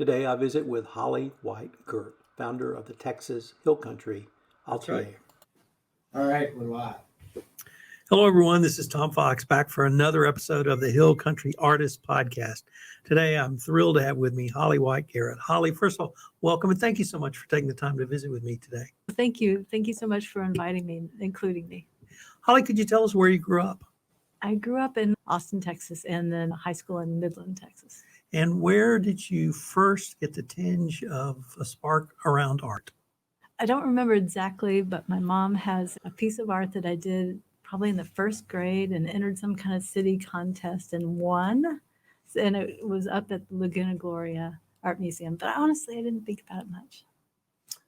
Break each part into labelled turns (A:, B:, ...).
A: Today I visit with Holly White-Gerht, founder of the Texas Hill Country Atelier.
B: All right, we're live.
C: Hello, everyone. This is Tom Fox back for another episode of the Hill Country Artist Podcast. Today, I'm thrilled to have with me Holly White-Gerht. Holly, first of all, welcome and thank you so much for taking the time to visit with me today.
D: Thank you. Thank you so much for inviting me, including me.
C: Holly, could you tell us where you grew up?
D: I grew up in Austin, Texas, and then high school in Midland, Texas.
C: And where did you first get the tinge of a spark around art?
D: I don't remember exactly, but my mom has a piece of art that I did probably in the first grade and entered some kind of city contest and won. And it was up at the Laguna Gloria Art Museum. But honestly, I didn't think about it much.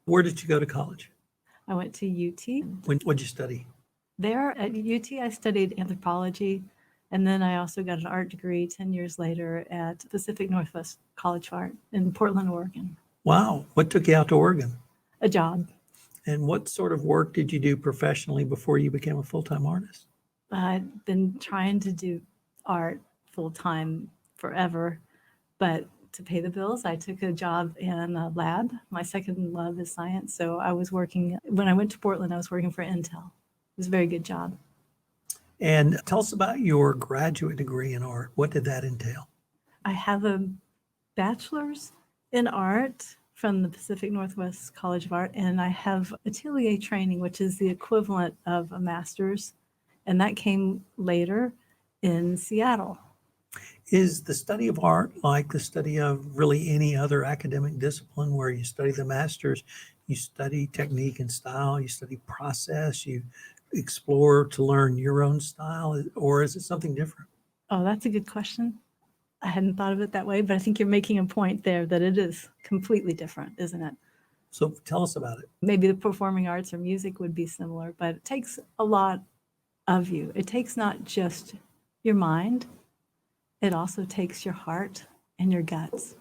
C: Where did you go to college?
D: I went to UT.
C: What did you study?
D: There at UT, I studied anthropology. And then I also got an art degree 10 years later at Pacific Northwest College of Art in Portland, Oregon.
C: Wow. What took you out to Oregon?
D: A job.
C: And what sort of work did you do professionally before you became a full-time artist?
D: I've been trying to do art full-time forever, but to pay the bills, I took a job in a lab. My second love is science. So I was working, when I went to Portland, I was working for Intel. It was a very good job.
C: And tell us about your graduate degree in art. What did that entail?
D: I have a bachelor's in art from the Pacific Northwest College of Art, and I have atelier training, which is the equivalent of a master's, and that came later in Seattle.
C: Is the study of art like the study of really any other academic discipline where you study the masters, you study technique and style, you study process, you explore to learn your own style, or is it something different?
D: Oh, that's a good question. I hadn't thought of it that way, but I think you're making a point there that it is completely different, isn't it?
C: So tell us about it.
D: Maybe the performing arts or music would be similar, but it takes a lot of you. It takes not just your mind, it also takes your heart and your guts.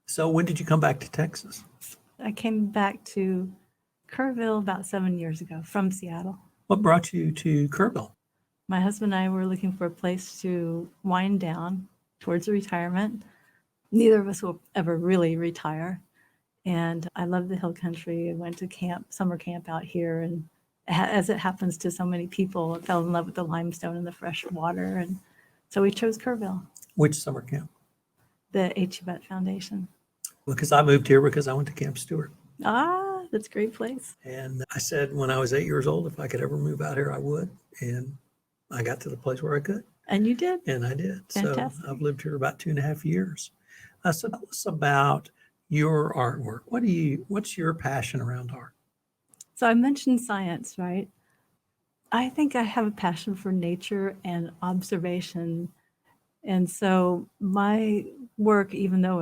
C: So when did you come back to Texas?
D: I came back to Kerrville about 7 years ago from Seattle.
C: What brought you to Kerrville?
D: My husband and I were looking for a place to wind down towards retirement. Neither of us will ever really retire. And I love the Hill Country. I went to summer camp out here. And as it happens to so many people, I fell in love with the limestone and the fresh water. And so we chose Kerrville.
C: Which summer camp?
D: The H. Yvette Foundation.
C: Because I moved here because I went to Camp Stewart.
D: Ah, that's a great place.
C: And I said when I was 8 years old, if I could ever move out here, I would. And I got to the place where I could.
D: And you did.
C: And I did.
D: Fantastic.
C: So I've lived here about 2.5 years. So tell us about your artwork. What's your passion around art?
D: So I mentioned science, right? I think I have a passion for nature and observation. And so my work, even though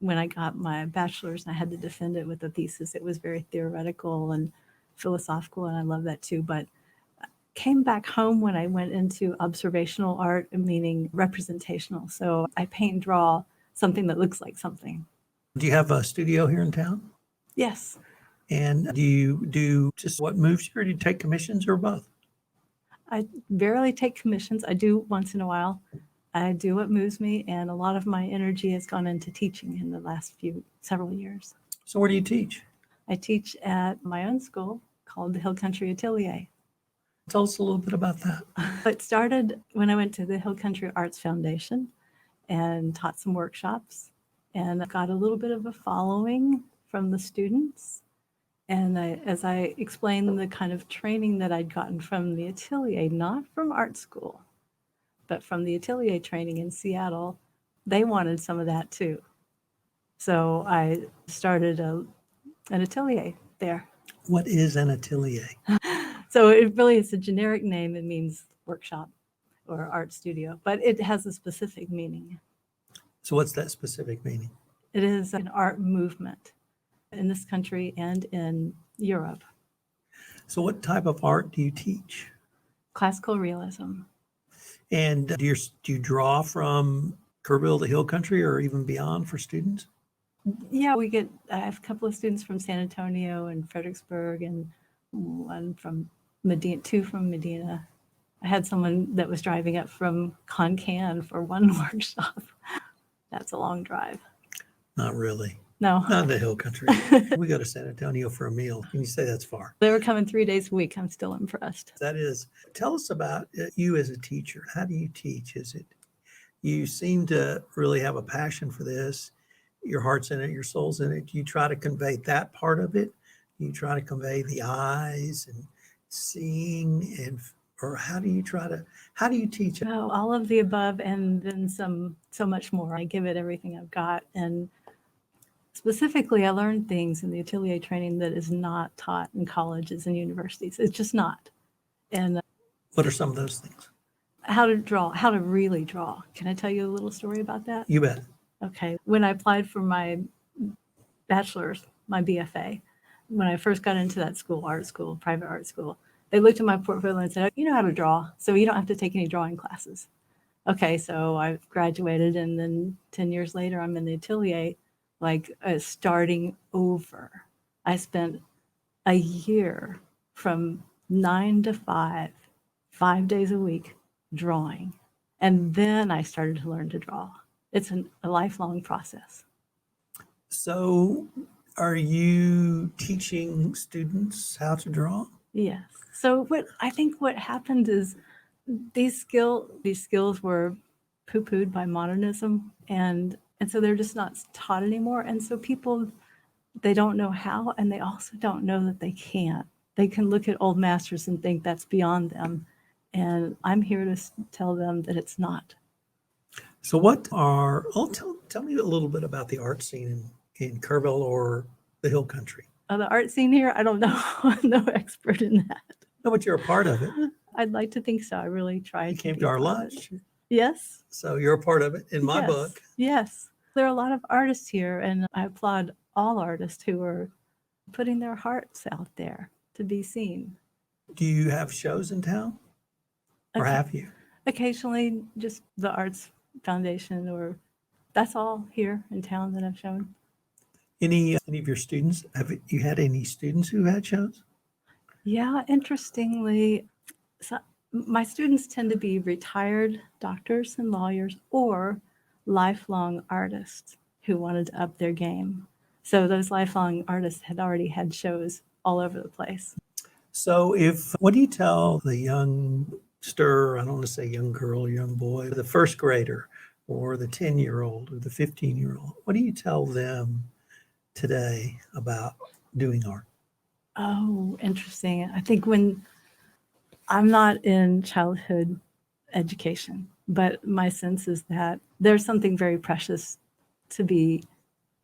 D: when I got my bachelor's and I had to defend it with a thesis, it was very theoretical and philosophical, and I love that too. But came back home when I went into observational art, meaning representational. So I paint and draw something that looks like something.
C: Do you have a studio here in town?
D: Yes.
C: And do you do just what moves you, or do you take commissions, or both?
D: I rarely take commissions. I do once in a while. I do what moves me, and a lot of my energy has gone into teaching in the last several years.
C: So where do you teach?
D: I teach at my own school called the Hill Country Atelier.
C: Tell us a little bit about that.
D: It started when I went to the Hill Country Arts Foundation and taught some workshops, and I got a little bit of a following from the students. And as I explained the kind of training that I'd gotten from the atelier, not from art school, but from the atelier training in Seattle, they wanted some of that too. So I started an atelier there.
C: What is an atelier?
D: So it really is a generic name. It means workshop or art studio, but it has a specific meaning.
C: So what's that specific meaning?
D: It is an art movement in this country and in Europe.
C: So what type of art do you teach?
D: Classical realism.
C: And do you draw from Kerrville to Hill Country or even beyond for students?
D: Yeah, I have a couple of students from San Antonio and Fredericksburg, and one from Medina, two from Medina. I had someone that was driving up from Concan for one workshop. That's a long drive.
C: Not really.
D: No.
C: Not in the Hill Country. We go to San Antonio for a meal. Can you say that's far?
D: They were coming 3 days a week. I'm still impressed.
C: That is. Tell us about you as a teacher. How do you teach? Is it, you seem to really have a passion for this. Your heart's in it, your soul's in it. Do you try to convey that part of it? Do you try to convey the eyes and seeing, and or how do you teach it?
D: Oh, all of the above and then so much more. I give it everything I've got. And specifically, I learned things in the atelier training that is not taught in colleges and universities. It's just not. And
C: What are some of those things?
D: how to draw, how to really draw. Can I tell you a little story about that?
C: You bet.
D: Okay. When I applied for my bachelor's, my BFA, when I first got into that school, art school, private art school, they looked at my portfolio and said, oh, you know how to draw, so you don't have to take any drawing classes. Okay, so I graduated, and then 10 years later, I'm in the atelier, like starting over. I spent a year from 9 to 5, 5 days a week, drawing. And then I started to learn to draw. It's a lifelong process.
C: So are you teaching students how to draw?
D: Yes. So what happened is these skills were poo-pooed by modernism, and so they're just not taught anymore. And so people, they don't know how, and they also don't know that they can't. They can look at old masters and think that's beyond them. And I'm here to tell them that it's not.
C: So tell me a little bit about the art scene in Kerrville or the Hill Country.
D: The art scene here, I don't know. I'm no expert in that.
C: No, but you're a part of it.
D: I'd like to think so. I really tried.
C: You came
D: be
C: to
D: a
C: our
D: part of
C: lunch.
D: it. Yes.
C: So you're a part of it in my book.
D: Yes. There are a lot of artists here, and I applaud all artists who are putting their hearts out there to be seen.
C: Do you have shows in town? Or
D: Okay.
C: have you?
D: Occasionally, just the Arts Foundation, or that's all here in town that I've shown.
C: Any of your students, have you had any students who had shows?
D: Yeah, interestingly, so my students tend to be retired doctors and lawyers or lifelong artists who wanted to up their game. So those lifelong artists had already had shows all over the place.
C: So what do you tell the youngster, I don't want to say young girl or young boy, the first grader or the 10-year-old or the 15-year-old, what do you tell them today about doing art?
D: Oh, interesting. I think when I'm not in childhood education, but my sense is that there's something very precious to be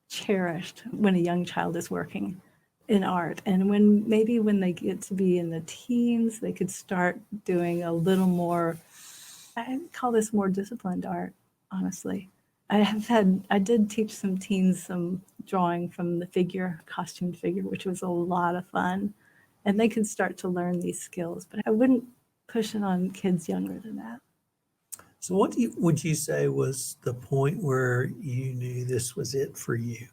D: cherished when a young child is working in art. And when they get to be in the teens, they could start doing a little more, I call this more disciplined art, honestly. I did teach some teens some drawing from the costumed figure, which was a lot of fun. And they could start to learn these skills, but I wouldn't push it on kids younger than that.
C: So what would you say was the point where you knew this was it for you,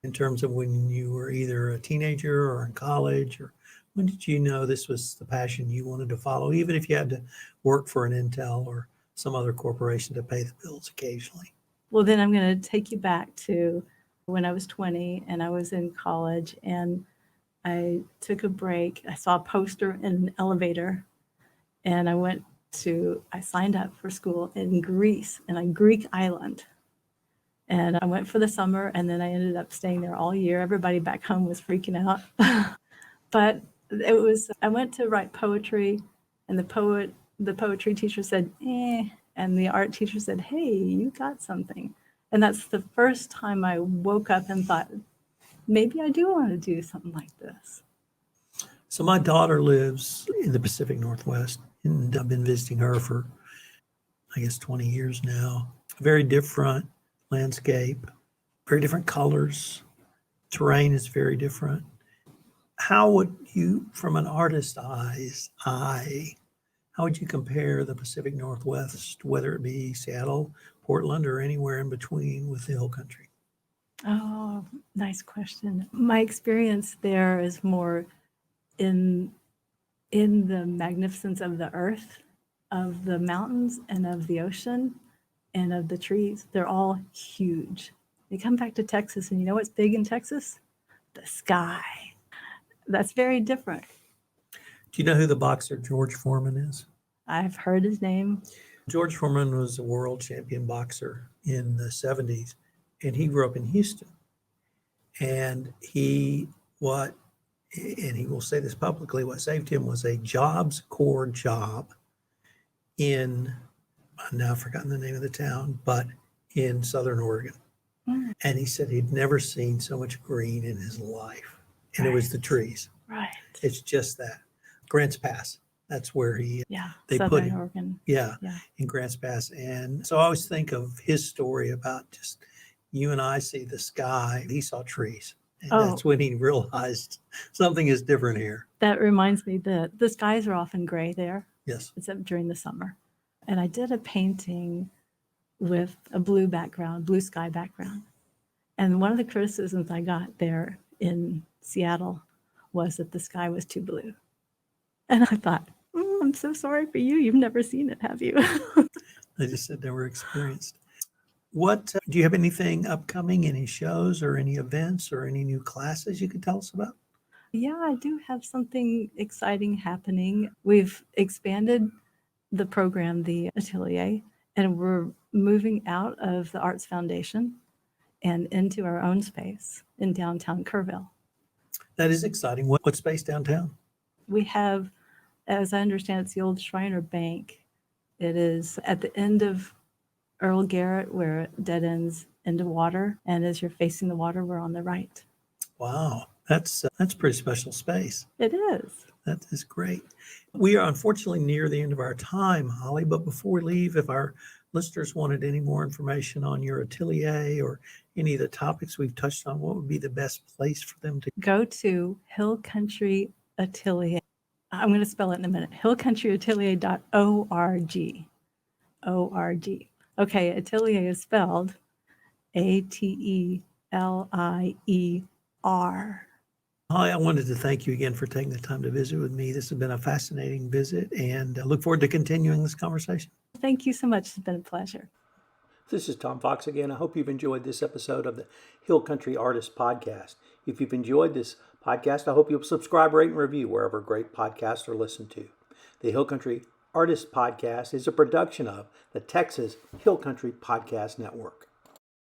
C: in terms of when you were either a teenager or in college, or when did you know this was the passion you wanted to follow, even if you had to work for an Intel or some other corporation to pay the bills occasionally?
D: Well, then I'm going to take you back to when I was 20 and I was in college, and I took a break. I saw a poster in an elevator, and I signed up for school in Greece, in a Greek island. And I went for the summer, and then I ended up staying there all year. Everybody back home was freaking out. But I went to write poetry, and the poetry teacher said, and the art teacher said, hey, you got something. And that's the first time I woke up and thought, maybe I do want to do something like this.
C: So my daughter lives in the Pacific Northwest, and I've been visiting her for, I guess, 20 years now. Very different landscape, very different colors. Terrain is very different. How would you, from an artist's eye, how would you compare the Pacific Northwest, whether it be Seattle, Portland, or anywhere in between, with the Hill Country?
D: Oh, nice question. My experience there is more in the magnificence of the earth, of the mountains, and of the ocean, and of the trees. They're all huge. You come back to Texas, and you know what's big in Texas? The sky. That's very different.
C: Do you know who the boxer George Foreman is?
D: I've heard his name.
C: George Foreman was a world champion boxer in the 70s, and he grew up in Houston. And he will say this publicly, what saved him was a Jobs Corps job in, I've now forgotten the name of the town, but in Southern Oregon.
D: Mm.
C: And he said he'd never seen so much green in his life. And it was the trees.
D: Right.
C: It's just that. Grants Pass. That's where they
D: Southern
C: put him.
D: Oregon.
C: Yeah,
D: Yeah.
C: in Grants Pass. And so I always think of his story about just you and I see the sky. He saw trees. And that's when he realized something is different here.
D: That reminds me that the skies are often gray there,
C: Yes.
D: except during the summer. And I did a painting with a blue sky background. And one of the criticisms I got there in Seattle was that the sky was too blue. And I thought, I'm so sorry for you. You've never seen it, have you?
C: They just said they were experienced. What do you have anything upcoming, any shows or any events or any new classes you could tell us about?
D: Yeah, I do have something exciting happening. We've expanded the program, the Atelier, and we're moving out of the Arts Foundation and into our own space in downtown Kerrville.
C: That is exciting. What space downtown?
D: We have, as I understand, it's the old Shriner Bank. It is at the end of Earl Garrett, where it dead ends into water. And as you're facing the water, we're on the right.
C: Wow, that's a pretty special space.
D: It is.
C: That is great. We are unfortunately near the end of our time, Holly, but before we leave, if our listeners wanted any more information on your atelier or any of the topics we've touched on, what would be the best place for them to
D: Go to Hill Country Atelier. I'm going to spell it in a minute. hillcountryatelier.org. O-R-G. Okay, Atelier is spelled Atelier.
C: Holly, I wanted to thank you again for taking the time to visit with me. This has been a fascinating visit, and I look forward to continuing this conversation.
D: Thank you so much. It's been a pleasure.
A: This is Tom Fox again. I hope you've enjoyed this episode of the Hill Country Artist Podcast. If you've enjoyed this podcast, I hope you'll subscribe, rate, and review wherever great podcasts are listened to. The Hill Country Artist Podcast is a production of the Texas Hill Country Podcast Network.